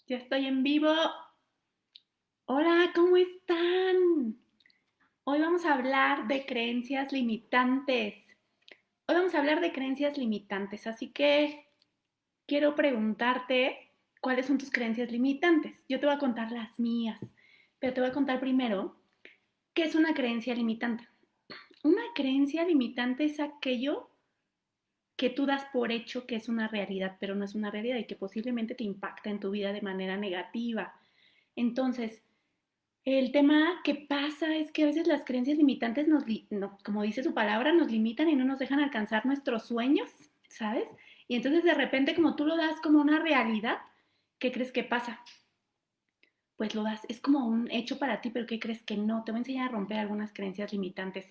Ya estoy en vivo. Hola, ¿cómo están? Hoy vamos a hablar de creencias limitantes. Hoy vamos a hablar de creencias limitantes, así que quiero preguntarte cuáles son tus creencias limitantes. Yo te voy a contar las mías, pero te voy a contar primero qué es una creencia limitante. Una creencia limitante es aquello que tú das por hecho que es una realidad, pero no es una realidad y que posiblemente te impacta en tu vida de manera negativa. Entonces, el tema que pasa es que a veces las creencias limitantes como dice su palabra, nos limitan y no nos dejan alcanzar nuestros sueños, ¿sabes? Y entonces de repente como tú lo das como una realidad, ¿qué crees que pasa? Pues lo das, es como un hecho para ti, pero ¿qué crees que no? Te voy a enseñar a romper algunas creencias limitantes.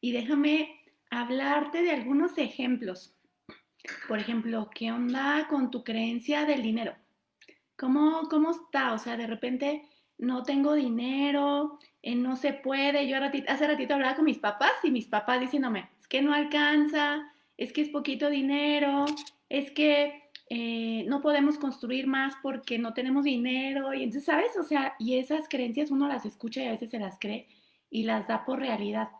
Y déjame hablarte de algunos ejemplos. Por ejemplo, ¿qué onda con tu creencia del dinero? ¿Cómo está? O sea, de repente no tengo dinero, no se puede. Yo hace ratito hablaba con mis papás y mis papás diciéndome, es que no alcanza, es que es poquito dinero, es que no podemos construir más porque no tenemos dinero. Y entonces, ¿sabes? O sea, y esas creencias uno las escucha y a veces se las cree y las da por realidad.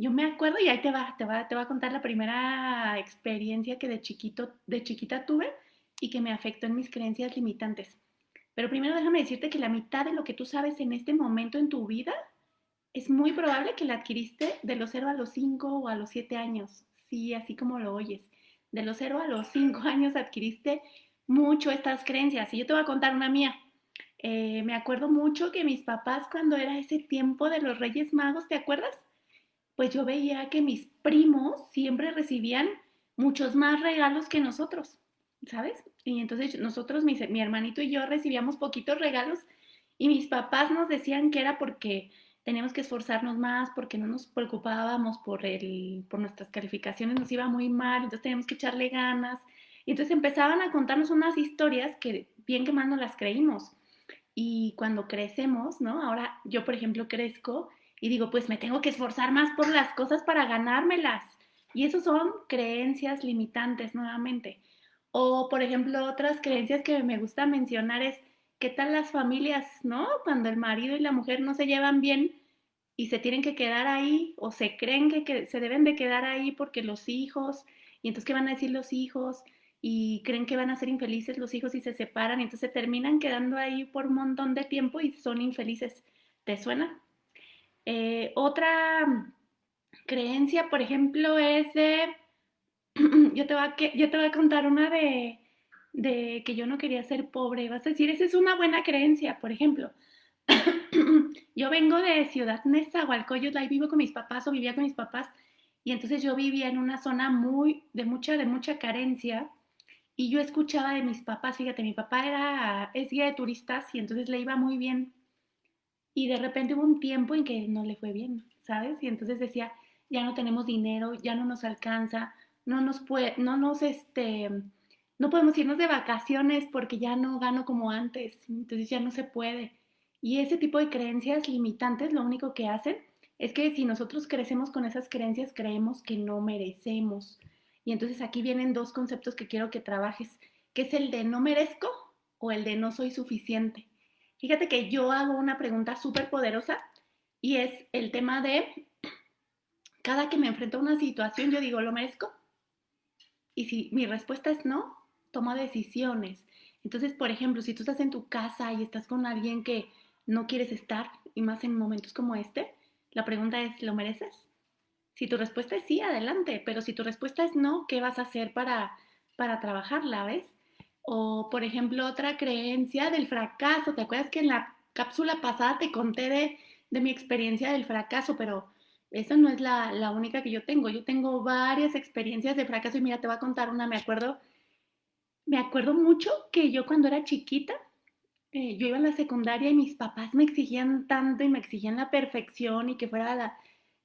Yo me acuerdo, y ahí te va a contar la primera experiencia que de chiquita tuve y que me afectó en mis creencias limitantes. Pero primero déjame decirte que la mitad de lo que tú sabes en este momento en tu vida es muy probable que la adquiriste de los 0 a los 5 o a los 7 años. Sí, así como lo oyes. De los 0 a los 5 años adquiriste mucho estas creencias. Y yo te voy a contar una mía. Me acuerdo mucho que mis papás, cuando era ese tiempo de los Reyes Magos, ¿te acuerdas? Pues yo veía que mis primos siempre recibían muchos más regalos que nosotros, ¿sabes? Y entonces nosotros, mi hermanito y yo recibíamos poquitos regalos y mis papás nos decían que era porque teníamos que esforzarnos más, porque no nos preocupábamos por nuestras calificaciones, nos iba muy mal, entonces teníamos que echarle ganas. Y entonces empezaban a contarnos unas historias que bien que mal no las creímos. Y cuando crecemos, ¿no? Ahora yo, por ejemplo, crezco y digo, pues me tengo que esforzar más por las cosas para ganármelas. Y eso son creencias limitantes nuevamente. O, por ejemplo, otras creencias que me gusta mencionar es, ¿qué tal las familias, no? Cuando el marido y la mujer no se llevan bien y se tienen que quedar ahí o se creen que se deben de quedar ahí porque los hijos, y entonces ¿qué van a decir los hijos? Y creen que van a ser infelices los hijos y se separan, y entonces terminan quedando ahí por un montón de tiempo y son infelices. ¿Te suena? Otra creencia, por ejemplo, es de, yo te voy a contar una de que yo no quería ser pobre. Vas a decir, esa es una buena creencia, por ejemplo. Yo vengo de Ciudad Nezahualcóyotl, ahí vivo con mis papás o vivía con mis papás, y entonces yo vivía en una zona de mucha carencia, y yo escuchaba de mis papás. Fíjate, mi papá es guía de turistas y entonces le iba muy bien, y de repente hubo un tiempo en que no le fue bien, ¿sabes? Y entonces decía, ya no tenemos dinero, ya no nos alcanza, no podemos irnos de vacaciones porque ya no gano como antes, entonces ya no se puede. Y ese tipo de creencias limitantes lo único que hacen es que si nosotros crecemos con esas creencias, creemos que no merecemos. Y entonces aquí vienen dos conceptos que quiero que trabajes, que es el de no merezco o el de no soy suficiente. Fíjate que yo hago una pregunta súper poderosa y es el tema de cada que me enfrento a una situación, yo digo, ¿lo merezco? Y si mi respuesta es no, tomo decisiones. Entonces, por ejemplo, si tú estás en tu casa y estás con alguien que no quieres estar, y más en momentos como este, la pregunta es, ¿lo mereces? Si tu respuesta es sí, adelante, pero si tu respuesta es no, ¿qué vas a hacer para trabajarla, ves? O, por ejemplo, otra creencia del fracaso. ¿Te acuerdas que en la cápsula pasada te conté de mi experiencia del fracaso? Pero esa no es la única que yo tengo. Yo tengo varias experiencias de fracaso y mira, te voy a contar una. Me acuerdo mucho que yo cuando era chiquita, yo iba a la secundaria y mis papás me exigían tanto y me exigían la perfección y que fuera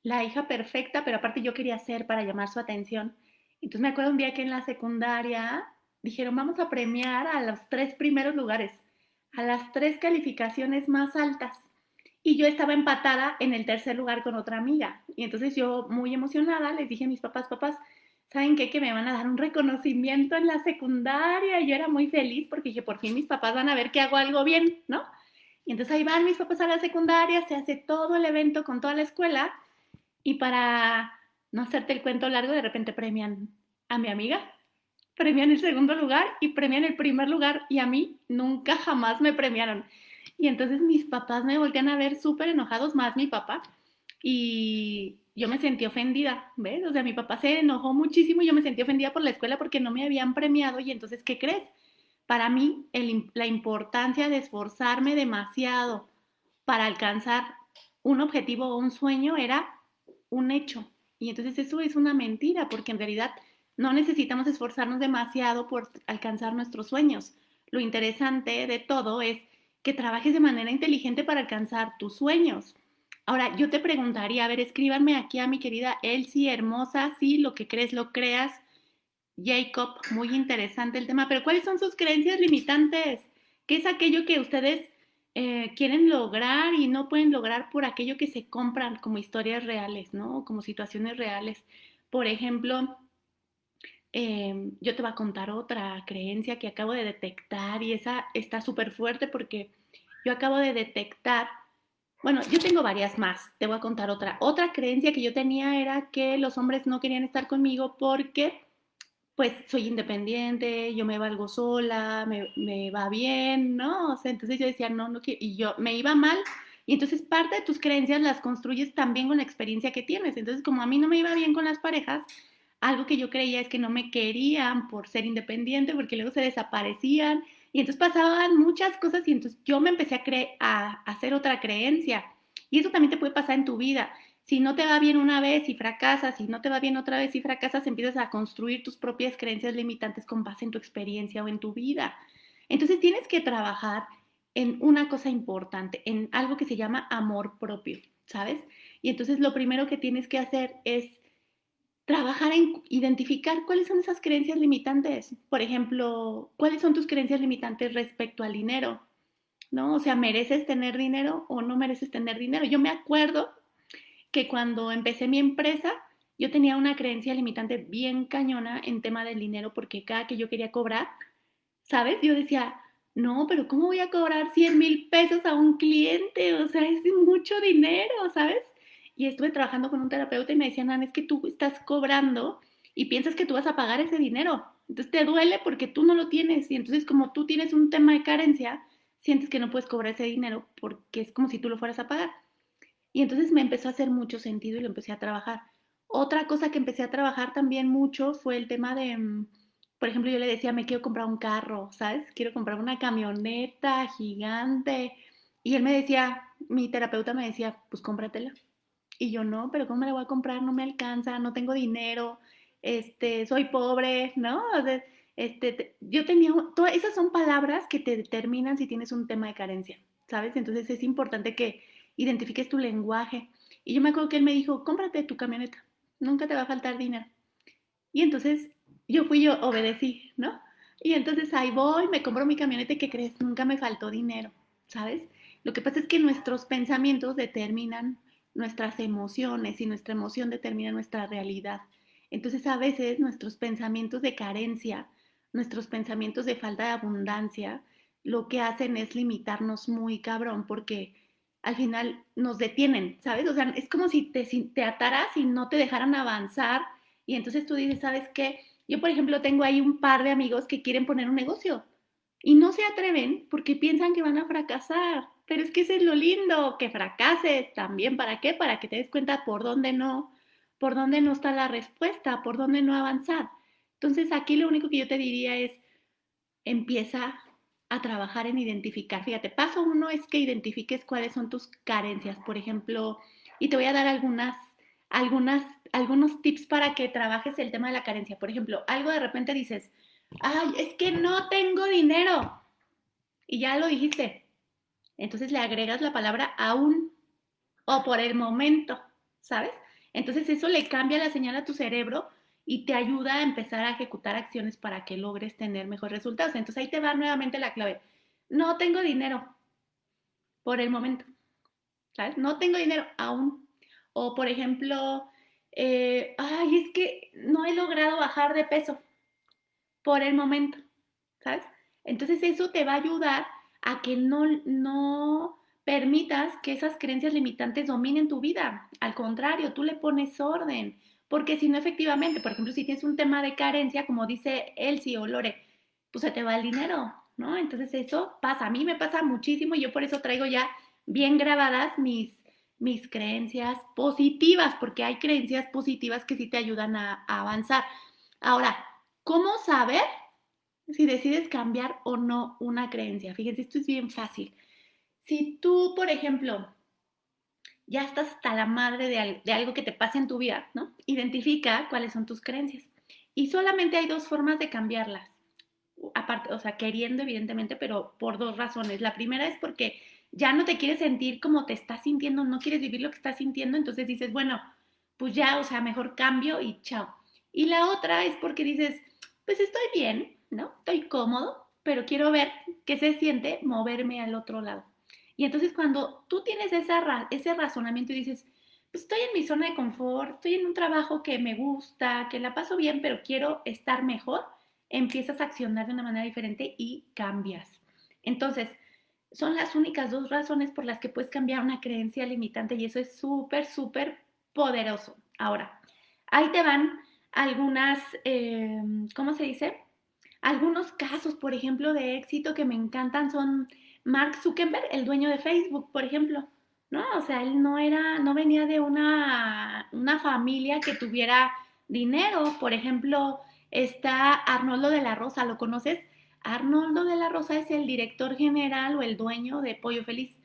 la hija perfecta, pero aparte yo quería ser para llamar su atención. Entonces me acuerdo un día que en la secundaria dijeron, vamos a premiar a los 3 primeros lugares, a las 3 calificaciones más altas. Y yo estaba empatada en el tercer lugar con otra amiga. Y entonces yo, muy emocionada, les dije a mis papás, papás, ¿saben qué? Que me van a dar un reconocimiento en la secundaria. Yo era muy feliz porque dije, por fin mis papás van a ver que hago algo bien, ¿no? Y entonces ahí van mis papás a la secundaria, se hace todo el evento con toda la escuela y para no hacerte el cuento largo, de repente premian a mi amiga, premian el segundo lugar y premian el primer lugar y a mí nunca jamás me premiaron. Y entonces mis papás me voltean a ver súper enojados, más mi papá, y yo me sentí ofendida, ¿ves? O sea, mi papá se enojó muchísimo y yo me sentí ofendida por la escuela porque no me habían premiado y entonces, ¿qué crees? Para mí, la importancia de esforzarme demasiado para alcanzar un objetivo o un sueño era un hecho. Y entonces eso es una mentira, porque en realidad no necesitamos esforzarnos demasiado por alcanzar nuestros sueños. Lo interesante de todo es que trabajes de manera inteligente para alcanzar tus sueños. Ahora, yo te preguntaría, a ver, escríbanme aquí a mi querida Elsie, hermosa, sí, lo que crees, lo creas. Jacob, muy interesante el tema, pero ¿cuáles son sus creencias limitantes? ¿Qué es aquello que ustedes quieren lograr y no pueden lograr por aquello que se compran como historias reales, ¿no? Como situaciones reales. Por ejemplo, yo te voy a contar otra creencia que acabo de detectar y esa está súper fuerte porque yo acabo de detectar, bueno, yo tengo varias más, te voy a contar otra. Otra creencia que yo tenía era que los hombres no querían estar conmigo porque pues soy independiente, yo me valgo sola, me va bien, ¿no? O sea, entonces yo decía, no, no quiero, y yo me iba mal, y entonces parte de tus creencias las construyes también con la experiencia que tienes. Entonces, como a mí no me iba bien con las parejas, algo que yo creía es que no me querían por ser independiente, porque luego se desaparecían, y entonces pasaban muchas cosas, y entonces yo me empecé a hacer otra creencia. Y eso también te puede pasar en tu vida. Si no te va bien una vez y fracasas, si no te va bien otra vez y fracasas, empiezas a construir tus propias creencias limitantes con base en tu experiencia o en tu vida. Entonces tienes que trabajar en una cosa importante, en algo que se llama amor propio, ¿sabes? Y entonces lo primero que tienes que hacer es trabajar en identificar cuáles son esas creencias limitantes. Por ejemplo, cuáles son tus creencias limitantes respecto al dinero, ¿no? O sea, ¿mereces tener dinero o no mereces tener dinero? Yo me acuerdo que cuando empecé mi empresa, yo tenía una creencia limitante bien cañona en tema del dinero, porque cada que yo quería cobrar, ¿sabes? Yo decía, no, pero ¿cómo voy a cobrar 100,000 pesos a un cliente? O sea, es mucho dinero, ¿sabes? Y estuve trabajando con un terapeuta y me decían, Ana, es que tú estás cobrando y piensas que tú vas a pagar ese dinero. Entonces te duele porque tú no lo tienes. Y entonces como tú tienes un tema de carencia, sientes que no puedes cobrar ese dinero porque es como si tú lo fueras a pagar. Y entonces me empezó a hacer mucho sentido y lo empecé a trabajar. Otra cosa que empecé a trabajar también mucho fue el tema de, por ejemplo, yo le decía, me quiero comprar un carro, ¿sabes? Quiero comprar una camioneta gigante. Y él me decía, mi terapeuta me decía, pues cómpratela. Y yo no, pero ¿cómo me la voy a comprar? No me alcanza, no tengo dinero, soy pobre, ¿no? O sea, yo tenía, todas esas son palabras que te determinan si tienes un tema de carencia, ¿sabes? Entonces es importante que identifiques tu lenguaje. Y yo me acuerdo que él me dijo, cómprate tu camioneta, nunca te va a faltar dinero. Y entonces yo fui, yo obedecí, ¿no? Y entonces ahí voy, me compro mi camioneta y ¿qué crees? Nunca me faltó dinero, ¿sabes? Lo que pasa es que nuestros pensamientos determinan nuestras emociones y nuestra emoción determina nuestra realidad. Entonces a veces nuestros pensamientos de carencia, nuestros pensamientos de falta de abundancia, lo que hacen es limitarnos muy cabrón porque al final nos detienen, ¿sabes? O sea, es como si te ataras y no te dejaran avanzar y entonces tú dices, ¿sabes qué? Yo, por ejemplo, tengo ahí un par de amigos que quieren poner un negocio y no se atreven porque piensan que van a fracasar. Pero es que eso es lo lindo, que fracases también. ¿Para qué? Para que te des cuenta por dónde no está la respuesta, por dónde no avanzar. Entonces, aquí lo único que yo te diría es, empieza a trabajar en identificar. Fíjate, paso uno es que identifiques cuáles son tus carencias, por ejemplo, y te voy a dar algunas, algunos tips para que trabajes el tema de la carencia. Por ejemplo, algo de repente dices, ay, es que no tengo dinero. Y ya lo dijiste. Entonces le agregas la palabra aún o por el momento, ¿sabes? Entonces eso le cambia la señal a tu cerebro y te ayuda a empezar a ejecutar acciones para que logres tener mejores resultados. Entonces ahí te va nuevamente la clave. No tengo dinero por el momento, ¿sabes? No tengo dinero aún. O por ejemplo, Ay, es que no he logrado bajar de peso por el momento, ¿sabes? Entonces eso te va a ayudar a que no permitas que esas creencias limitantes dominen tu vida. Al contrario, tú le pones orden. Porque si no, efectivamente, por ejemplo, si tienes un tema de carencia, como dice Elsie o Lore, pues se te va el dinero, ¿no? Entonces eso pasa. A mí me pasa muchísimo y yo por eso traigo ya bien grabadas mis creencias positivas, porque hay creencias positivas que sí te ayudan a avanzar. Ahora, ¿cómo saber si decides cambiar o no una creencia? Fíjense, esto es bien fácil. Si tú, por ejemplo, ya estás hasta la madre de algo que te pase en tu vida, ¿no? Identifica cuáles son tus creencias. Y solamente hay dos formas de cambiarlas. Aparte, o sea, queriendo evidentemente, pero por dos razones. La primera es porque ya no te quieres sentir como te estás sintiendo, no quieres vivir lo que estás sintiendo, entonces dices, bueno, pues ya, o sea, mejor cambio y chao. Y la otra es porque dices, pues estoy bien, ¿no? Estoy cómodo, pero quiero ver qué se siente moverme al otro lado. Y entonces cuando tú tienes ese razonamiento y dices, pues estoy en mi zona de confort, estoy en un trabajo que me gusta, que la paso bien, pero quiero estar mejor, empiezas a accionar de una manera diferente y cambias. Entonces, son las únicas dos razones por las que puedes cambiar una creencia limitante y eso es súper, súper poderoso. Ahora, ahí te van algunas, ¿cómo se dice? Algunos casos, por ejemplo, de éxito que me encantan son Mark Zuckerberg, el dueño de Facebook, por ejemplo. ¿No? O sea, él no venía de una familia que tuviera dinero. Por ejemplo, está Arnoldo de la Rosa, ¿lo conoces? Arnoldo de la Rosa es el director general o el dueño de Pollo Feliz.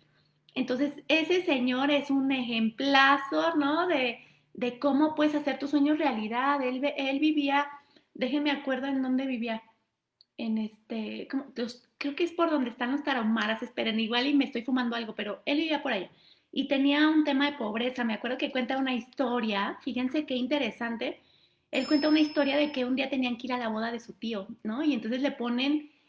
Entonces, ese señor es un ejemplazo, ¿no? De cómo puedes hacer tus sueños realidad. Él vivía, déjenme acuerdo en dónde vivía, en creo que es por donde están los tarahumaras, esperen, igual y me estoy fumando algo, pero él vivía por allá. Y tenía un tema de pobreza, me acuerdo que cuenta una historia, fíjense qué interesante, él cuenta una historia de que un día tenían que ir a la boda de su tío, ¿no? Y entonces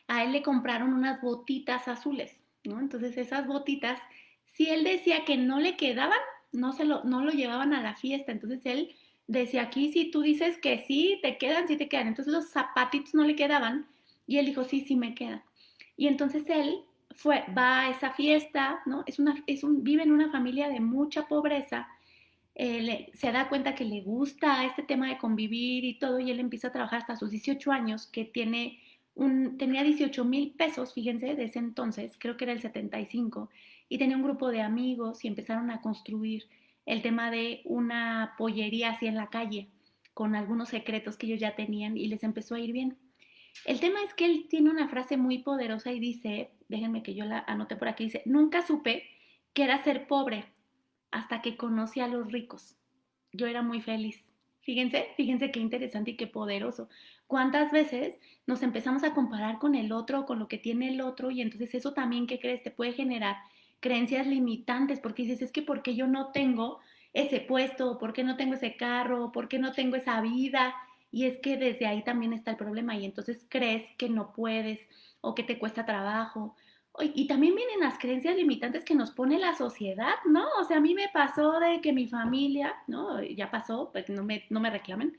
a él le compraron unas botitas azules, ¿no? Entonces esas botitas, si él decía que no le quedaban, no lo llevaban a la fiesta, entonces él decía, aquí si tú dices que sí, te quedan, sí te quedan, entonces los zapatitos no le quedaban, y él dijo, sí, sí me queda. Y entonces él va a esa fiesta, ¿no? Vive en una familia de mucha pobreza, se da cuenta que le gusta este tema de convivir y todo, y él empieza a trabajar hasta sus 18 años, que tenía 18,000 pesos, fíjense, de ese entonces, creo que era el 75, y tenía un grupo de amigos y empezaron a construir el tema de una pollería así en la calle, con algunos secretos que ellos ya tenían y les empezó a ir bien. El tema es que él tiene una frase muy poderosa y dice, déjenme que yo la anote por aquí, dice, nunca supe que era ser pobre hasta que conocí a los ricos. Yo era muy feliz. Fíjense qué interesante y qué poderoso. ¿Cuántas veces nos empezamos a comparar con el otro, con lo que tiene el otro? Y entonces eso también, ¿qué crees? Te puede generar creencias limitantes porque dices, es que ¿por qué yo no tengo ese puesto? ¿Por qué no tengo ese carro? ¿Por qué no tengo esa vida? Y es que desde ahí también está el problema y entonces crees que no puedes o que te cuesta trabajo. Y también vienen las creencias limitantes que nos pone la sociedad, ¿no? O sea, a mí me pasó de que mi familia, ¿no? Ya pasó, pues no me reclamen,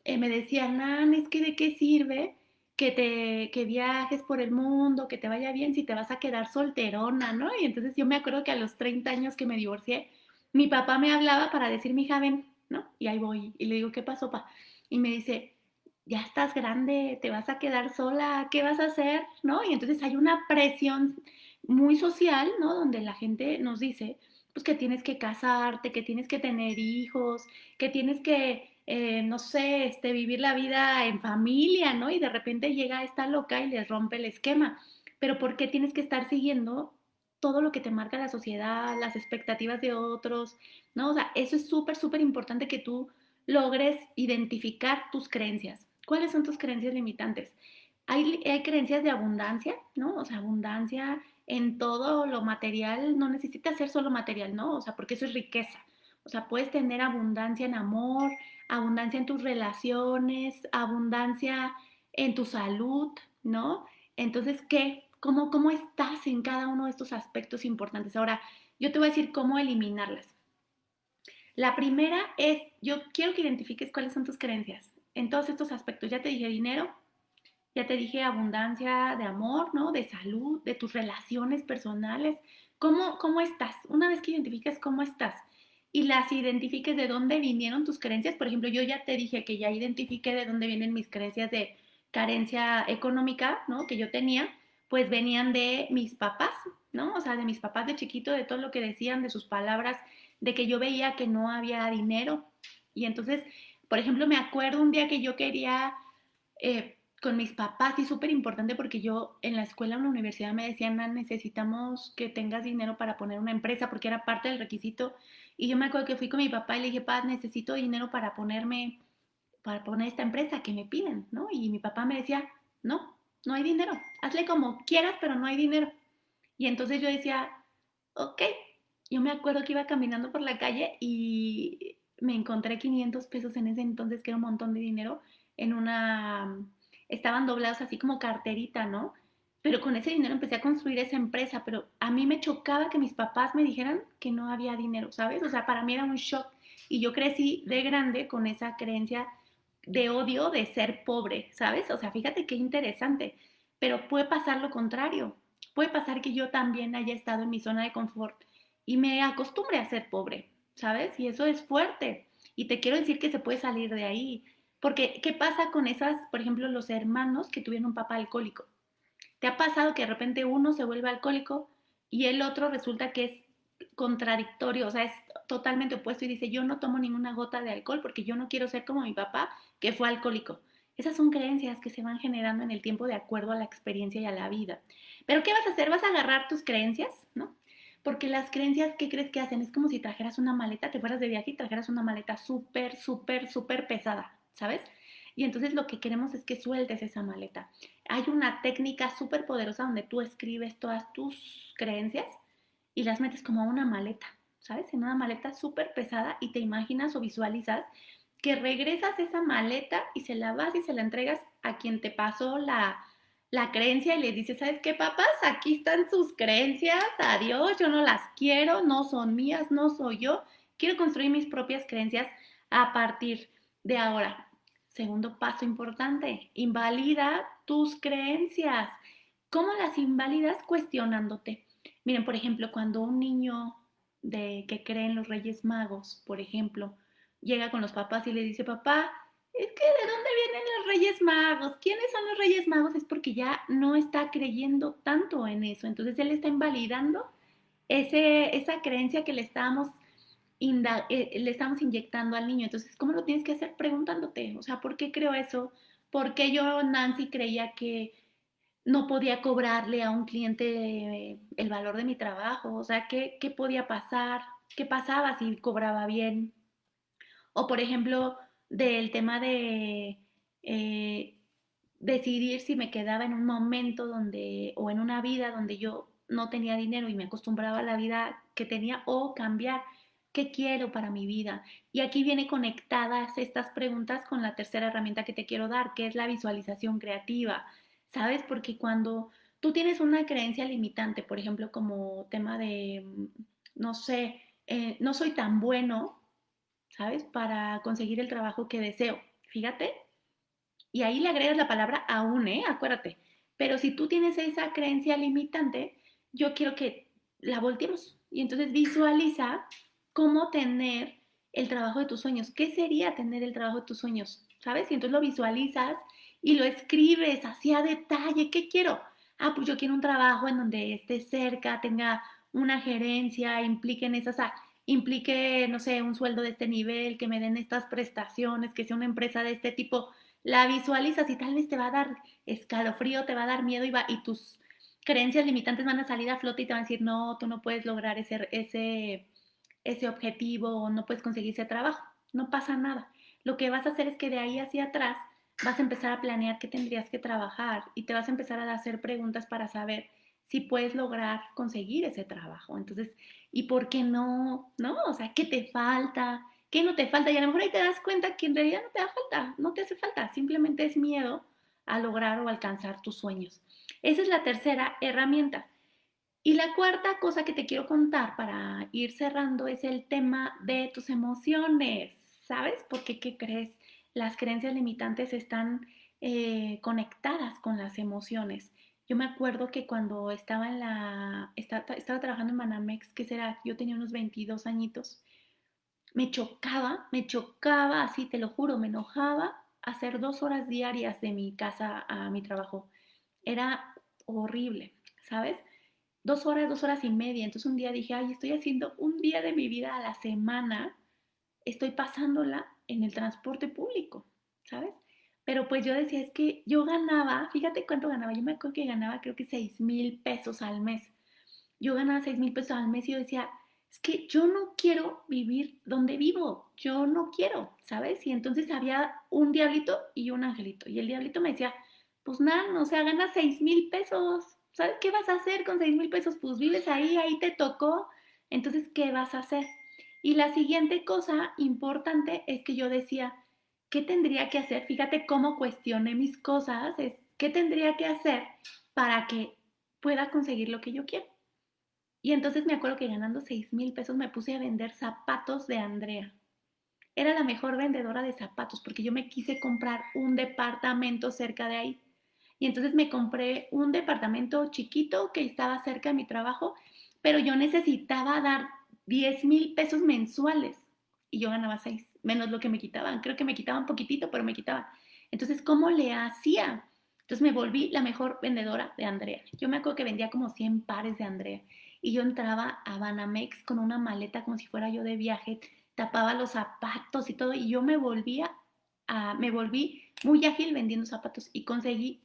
me decían, Nan, es que de qué sirve que viajes por el mundo, que te vaya bien si te vas a quedar solterona, ¿no? Y entonces yo me acuerdo que a los 30 años que me divorcié, mi papá me hablaba para decirme, hija, ven, ¿no? Y ahí voy, y le digo, ¿qué pasó, pa? Y me dice, ya estás grande, te vas a quedar sola, ¿qué vas a hacer? ¿No? Y entonces hay una presión muy social, ¿no? Donde la gente nos dice, pues que tienes que casarte, que tienes que tener hijos, que tienes que, no sé, vivir la vida en familia, ¿no? Y de repente llega esta loca y les rompe el esquema. Pero ¿por qué tienes que estar siguiendo todo lo que te marca la sociedad, las expectativas de otros, ¿no? O sea, eso es súper, súper importante que tú logres identificar tus creencias. ¿Cuáles son tus creencias limitantes? Hay creencias de abundancia, ¿no? O sea, abundancia en todo lo material, no necesita ser solo material, ¿no? O sea, porque eso es riqueza. O sea, puedes tener abundancia en amor, abundancia en tus relaciones, abundancia en tu salud, ¿no? Entonces, ¿qué? ¿Cómo estás en cada uno de estos aspectos importantes? Ahora, yo te voy a decir cómo eliminarlas. La primera es, yo quiero que identifiques cuáles son tus creencias en todos estos aspectos. Ya te dije dinero, ya te dije abundancia de amor, ¿no? De salud, de tus relaciones personales. ¿Cómo estás? Una vez que identifiques cómo estás y las identifiques de dónde vinieron tus creencias, por ejemplo, yo ya te dije que ya identifiqué de dónde vienen mis creencias de carencia económica, ¿no? Que yo tenía, pues venían de mis papás, ¿no? O sea, de mis papás de chiquito, de todo lo que decían, de sus palabras, de que yo veía que no había dinero. Y entonces, por ejemplo, me acuerdo un día que yo quería con mis papás, y súper importante porque yo en la escuela, en la universidad me decían, "Nan, necesitamos que tengas dinero para poner una empresa", porque era parte del requisito. Y yo me acuerdo que fui con mi papá y le dije, "Papá, necesito dinero para poner esta empresa que me piden", ¿no? Y mi papá me decía, "No, no hay dinero, hazle como quieras, pero no hay dinero". Y entonces yo decía, ok. Yo me acuerdo que iba caminando por la calle y me encontré 500 pesos en ese entonces, que era un montón de dinero, en una... Estaban doblados así como carterita, ¿no? Pero con ese dinero empecé a construir esa empresa, pero a mí me chocaba que mis papás me dijeran que no había dinero, ¿sabes? O sea, para mí era un shock. Y yo crecí de grande con esa creencia de odio de ser pobre, ¿sabes? O sea, fíjate qué interesante. Pero puede pasar lo contrario. Puede pasar que yo también haya estado en mi zona de confort y me acostumbre a ser pobre, ¿sabes? Y eso es fuerte. Y te quiero decir que se puede salir de ahí. Porque, ¿qué pasa con esas, por ejemplo, los hermanos que tuvieron un papá alcohólico? ¿Te ha pasado que de repente uno se vuelve alcohólico y el otro resulta que es contradictorio, o sea, es totalmente opuesto y dice, yo no tomo ninguna gota de alcohol porque yo no quiero ser como mi papá, que fue alcohólico? Esas son creencias que se van generando en el tiempo de acuerdo a la experiencia y a la vida. Pero ¿qué vas a hacer? Vas a agarrar tus creencias, ¿no? Porque las creencias, ¿qué crees que hacen? Es como si trajeras una maleta, te fueras de viaje y trajeras una maleta súper, súper, súper pesada, ¿sabes? Y entonces lo que queremos es que sueltes esa maleta. Hay una técnica súper poderosa donde tú escribes todas tus creencias y las metes como a una maleta, ¿sabes? En una maleta súper pesada y te imaginas o visualizas que regresas esa maleta y se la vas y se la entregas a quien te pasó la creencia y le dices, ¿sabes qué, papás? Aquí están sus creencias, adiós, yo no las quiero, no son mías, no soy yo, quiero construir mis propias creencias a partir de ahora. Segundo paso importante, invalida tus creencias. ¿Cómo las invalidas? Cuestionándote. Miren, por ejemplo, cuando un niño que cree en los Reyes Magos, por ejemplo, llega con los papás y le dice, papá, es que ¿de dónde vienen los Reyes Magos? ¿Quiénes son los Reyes Magos? Es porque ya no está creyendo tanto en eso. Entonces él está invalidando esa creencia que le estamos inyectando al niño. Entonces, ¿cómo lo tienes que hacer? Preguntándote, o sea, ¿por qué creo eso? ¿Por qué yo, Nancy, creía que no podía cobrarle a un cliente el valor de mi trabajo? O sea, ¿qué podía pasar? ¿Qué pasaba si cobraba bien? O, por ejemplo, del tema de eh, decidir si me quedaba en un momento donde, o en una vida donde yo no tenía dinero y me acostumbraba a la vida que tenía, o cambiar. ¿Qué quiero para mi vida? Y aquí viene conectadas estas preguntas con la tercera herramienta que te quiero dar, que es la visualización creativa. ¿Sabes? Porque cuando tú tienes una creencia limitante, por ejemplo, como tema de, no sé, no soy tan bueno, ¿sabes? Para conseguir el trabajo que deseo. Fíjate, y ahí le agregas la palabra aún, ¿eh? Acuérdate. Pero si tú tienes esa creencia limitante, yo quiero que la volteemos. Y entonces visualiza cómo tener el trabajo de tus sueños. ¿Qué sería tener el trabajo de tus sueños? ¿Sabes? Y entonces lo visualizas y lo escribes así a detalle. ¿Qué quiero? Ah, pues yo quiero un trabajo en donde esté cerca, tenga una gerencia, implique en esas, implique, no sé, un sueldo de este nivel, que me den estas prestaciones, que sea una empresa de este tipo. La visualizas y tal vez te va a dar escalofrío, te va a dar miedo y tus creencias limitantes van a salir a flote y te van a decir, no, tú no puedes lograr ese objetivo o no puedes conseguir ese trabajo. No pasa nada. Lo que vas a hacer es que de ahí hacia atrás vas a empezar a planear qué tendrías que trabajar y te vas a empezar a hacer preguntas para saber si puedes lograr conseguir ese trabajo. Entonces, ¿y por qué no? ¿No? O sea, ¿qué te falta? ¿Qué no te falta? Y a lo mejor ahí te das cuenta que en realidad no te da falta, no te hace falta, simplemente es miedo a lograr o alcanzar tus sueños. Esa es la tercera herramienta. Y la cuarta cosa que te quiero contar para ir cerrando es el tema de tus emociones, ¿sabes? Porque, ¿qué crees? Las creencias limitantes están conectadas con las emociones. Yo me acuerdo que cuando estaba trabajando en Banamex, que será, yo tenía unos 22 añitos, me chocaba, así te lo juro, me enojaba hacer 2 horas diarias de mi casa a mi trabajo. Era horrible, ¿sabes? 2 horas, 2 horas y media. Entonces un día dije, ay, estoy haciendo un día de mi vida a la semana, estoy pasándola en el transporte público, ¿sabes? Pero pues yo decía, es que yo ganaba, fíjate cuánto ganaba, yo me acuerdo que ganaba creo que 6,000 pesos al mes. Yo ganaba 6,000 pesos al mes y yo decía, es que yo no quiero vivir donde vivo, yo no quiero, ¿sabes? Y entonces había un diablito y un angelito. Y el diablito me decía, pues nada, o sea, ganas 6,000 pesos, ¿sabes qué vas a hacer con 6,000 pesos? Pues vives ahí, ahí te tocó, entonces, ¿qué vas a hacer? Y la siguiente cosa importante es que yo decía, ¿qué tendría que hacer? Fíjate cómo cuestioné mis cosas, es, ¿qué tendría que hacer para que pueda conseguir lo que yo quiero? Y entonces me acuerdo que ganando 6,000 pesos me puse a vender zapatos de Andrea. Era la mejor vendedora de zapatos porque yo me quise comprar un departamento cerca de ahí. Y entonces me compré un departamento chiquito que estaba cerca de mi trabajo, pero yo necesitaba dar 10,000 pesos mensuales y yo ganaba 6, menos lo que me quitaban. Creo que me quitaban poquitito, pero me quitaban. Entonces, ¿cómo le hacía? Entonces me volví la mejor vendedora de Andrea. Yo me acuerdo que vendía como 100 pares de Andrea y yo entraba a Banamex con una maleta como si fuera yo de viaje, tapaba los zapatos y todo y yo me volví muy ágil vendiendo zapatos y conseguí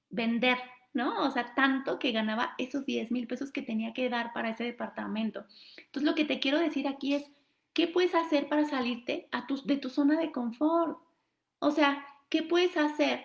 vender, ¿no? O sea, tanto que ganaba esos 10,000 pesos que tenía que dar para ese departamento. Entonces, lo que te quiero decir aquí es, ¿qué puedes hacer para salirte de tu zona de confort? O sea, ¿qué puedes hacer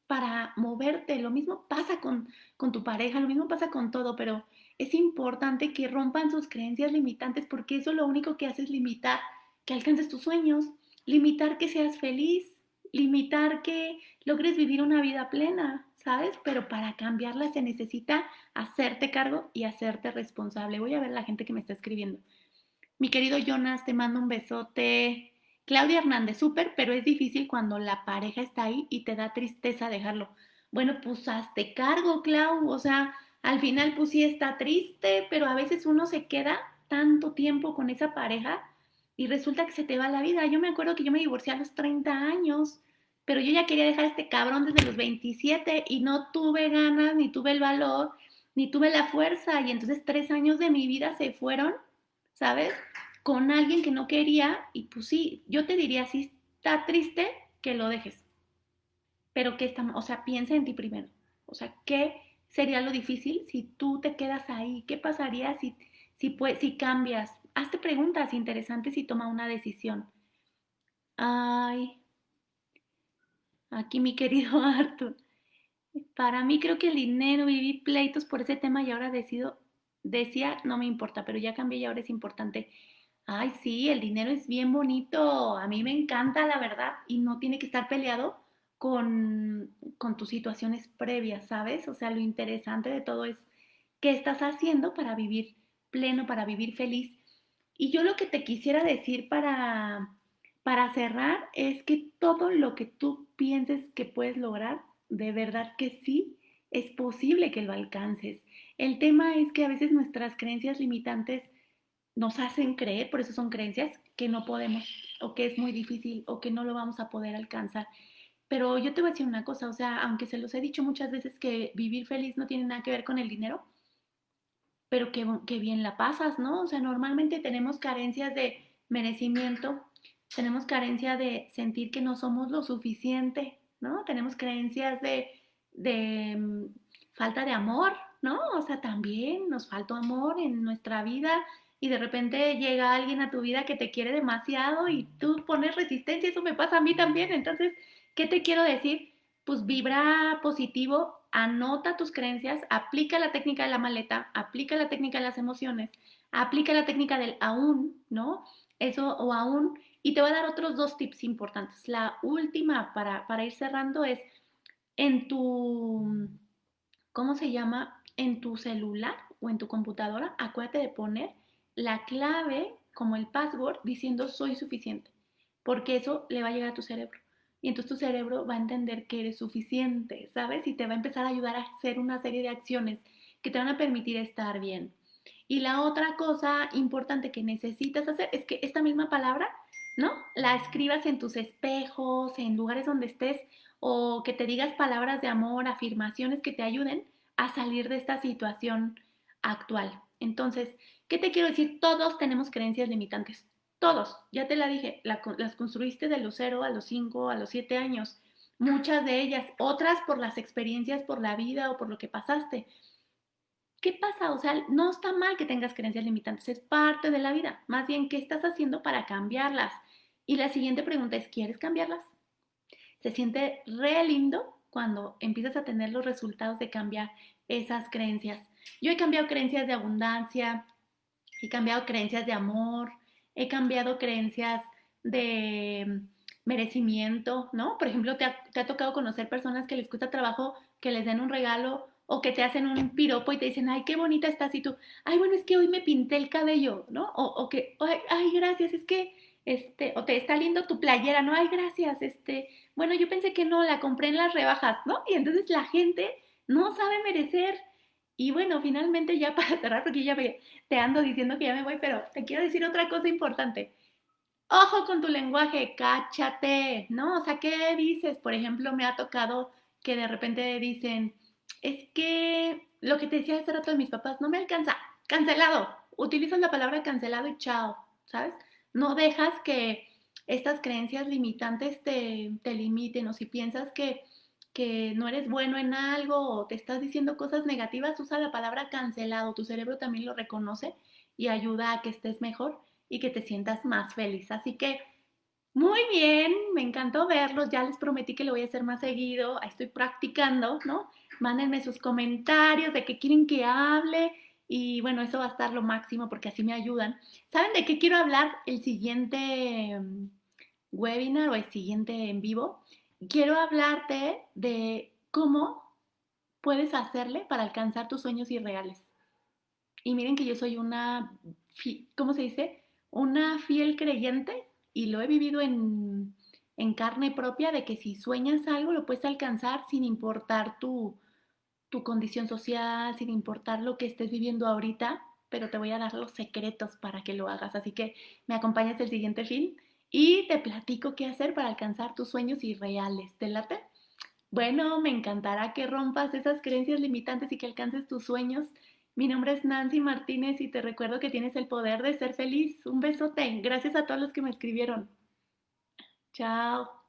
para moverte? Lo mismo pasa con tu pareja, lo mismo pasa con todo, pero es importante que rompan sus creencias limitantes porque eso lo único que hace es limitar que alcances tus sueños, limitar que seas feliz, limitar que logres vivir una vida plena, ¿sabes? Pero para cambiarla se necesita hacerte cargo y hacerte responsable. Voy a ver la gente que me está escribiendo. Mi querido Jonas, te mando un besote. Claudia Hernández, súper, pero es difícil cuando la pareja está ahí y te da tristeza dejarlo. Bueno, pues hazte cargo, Clau. O sea, al final pues sí está triste, pero a veces uno se queda tanto tiempo con esa pareja y resulta que se te va la vida. Yo me acuerdo que yo me divorcié a los 30 años, pero yo ya quería dejar a este cabrón desde los 27 y no tuve ganas, ni tuve el valor, ni tuve la fuerza. Y entonces 3 años de mi vida se fueron, ¿sabes? Con alguien que no quería y pues sí, yo te diría, si está triste, que lo dejes, pero que está, o sea, piensa en ti primero. O sea, ¿qué sería lo difícil si tú te quedas ahí? ¿Qué pasaría si cambias? Hazte preguntas interesantes y toma una decisión. Ay, aquí mi querido Arthur. Para mí creo que el dinero, viví pleitos por ese tema y ahora decía, no me importa, pero ya cambié y ahora es importante. Ay, sí, el dinero es bien bonito, a mí me encanta la verdad y no tiene que estar peleado con tus situaciones previas, ¿sabes? O sea, lo interesante de todo es qué estás haciendo para vivir pleno, para vivir feliz. Y yo lo que te quisiera decir para cerrar es que todo lo que tú pienses que puedes lograr, de verdad que sí, es posible que lo alcances. El tema es que a veces nuestras creencias limitantes nos hacen creer, por eso son creencias, que no podemos o que es muy difícil o que no lo vamos a poder alcanzar. Pero yo te voy a decir una cosa, o sea, aunque se los he dicho muchas veces que vivir feliz no tiene nada que ver con el dinero, pero que bien la pasas, ¿no? O sea, normalmente tenemos carencias de merecimiento, tenemos carencia de sentir que no somos lo suficiente, ¿no? Tenemos creencias de falta de amor, ¿no? O sea, también nos falta amor en nuestra vida y de repente llega alguien a tu vida que te quiere demasiado y tú pones resistencia, eso me pasa a mí también. Entonces, ¿qué te quiero decir? Pues vibra positivo, anota tus creencias, aplica la técnica de la maleta, aplica la técnica de las emociones, aplica la técnica del aún, ¿no? Eso o aún, y te voy a dar otros 2 tips importantes. La última para ir cerrando es en tu, ¿cómo se llama? en tu celular o en tu computadora, acuérdate de poner la clave como el password diciendo soy suficiente, porque eso le va a llegar a tu cerebro. Y entonces tu cerebro va a entender que eres suficiente, ¿sabes? Y te va a empezar a ayudar a hacer una serie de acciones que te van a permitir estar bien. Y la otra cosa importante que necesitas hacer es que esta misma palabra, ¿no? La escribas en tus espejos, en lugares donde estés, o que te digas palabras de amor, afirmaciones que te ayuden a salir de esta situación actual. Entonces, ¿qué te quiero decir? Todos tenemos creencias limitantes. Todos. Ya te la dije, las construiste de los 0 a los 5, a los 7 años. Muchas de ellas, otras por las experiencias, por la vida o por lo que pasaste. ¿Qué pasa? O sea, no está mal que tengas creencias limitantes, es parte de la vida. Más bien, ¿qué estás haciendo para cambiarlas? Y la siguiente pregunta es, ¿quieres cambiarlas? Se siente re lindo cuando empiezas a tener los resultados de cambiar esas creencias. Yo he cambiado creencias de abundancia, he cambiado creencias de amor, he cambiado creencias de merecimiento, ¿no? Por ejemplo, te ha tocado conocer personas que les cuesta trabajo que les den un regalo o que te hacen un piropo y te dicen, ay, qué bonita estás, y tú, ay, bueno, es que hoy me pinté el cabello, ¿no? O que, ay, gracias, es que, o te está lindo tu playera, ¿no? Ay, gracias, bueno, yo pensé que no, la compré en las rebajas, ¿no? Y entonces la gente no sabe merecer. Y bueno, finalmente ya para cerrar, porque ya te ando diciendo que ya me voy, pero te quiero decir otra cosa importante. Ojo con tu lenguaje, cáchate, ¿no? O sea, ¿qué dices? Por ejemplo, me ha tocado que de repente dicen, es que lo que te decía hace rato de mis papás, no me alcanza, cancelado. Utilizas la palabra cancelado y chao, ¿sabes? No dejas que estas creencias limitantes te limiten, o si piensas que no eres bueno en algo o te estás diciendo cosas negativas, usa la palabra cancelado. Tu cerebro también lo reconoce y ayuda a que estés mejor y que te sientas más feliz. Así que muy bien, me encantó verlos, ya les prometí que lo voy a hacer más seguido, ahí estoy practicando, ¿no? Mándenme sus comentarios de qué quieren que hable y bueno, eso va a estar lo máximo porque así me ayudan. ¿Saben de qué quiero hablar el siguiente webinar o el siguiente en vivo? Quiero hablarte de cómo puedes hacerle para alcanzar tus sueños irreales. Y miren que yo soy ¿cómo se dice? Una fiel creyente y lo he vivido en carne propia de que si sueñas algo lo puedes alcanzar sin importar tu condición social, sin importar lo que estés viviendo ahorita, pero te voy a dar los secretos para que lo hagas. Así que me acompañas el siguiente film y te platico qué hacer para alcanzar tus sueños irreales. ¿Te late? Bueno, me encantará que rompas esas creencias limitantes y que alcances tus sueños. Mi nombre es Nancy Martínez y te recuerdo que tienes el poder de ser feliz. Un besote. Gracias a todos los que me escribieron. Chao.